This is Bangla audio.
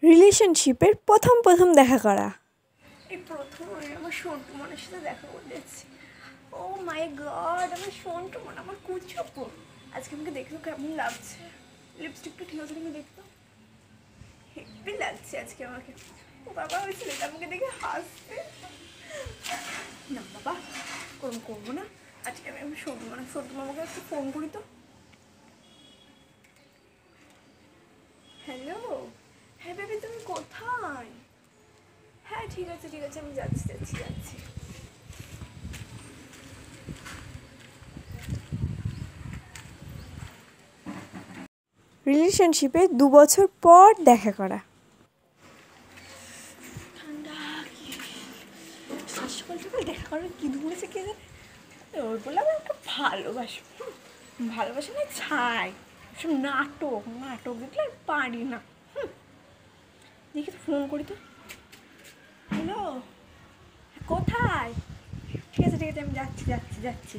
রিলেশনশিপের প্রথম প্রথম দেখা করা। এই প্রথম আমি আমার সন্টু মনের সাথে দেখা করতে এসেছি। ও মাই গড, আমার সন্টু মন, আমার কুচুপু। আজকে আমাকে দেখলো কেমন লাগছে, লিপস্টিকটা ঠিক আছে তুমি দেখতো, হেভি লাগছে আজকে আমাকে। ও বাবা, ওই ছেলেটা আমাকে দেখে হাসবে না। বাবা ওরকম করবো না। আজকে আমি সন্টু মামাকে একটু ফোন করি তো। হ্যালো, হ্যাঁ বেবি তুমি কোথায়? হ্যাঁ ঠিক আছে আমি যাচ্ছি। রিলেশনশিপে 2 বছর পর দেখা করা। ঠান্ডা কি সকাল সকাল দেখা করার কি ধরেছে কে জানে। ওর বলে আমি একটা ভালোবাসা না ছাই, সব নাটক দেখলে আর পারি না। দেখি তো ফোন করি তো। হ্যালো, কোথায়? ঠিক আছে আমি যাচ্ছি।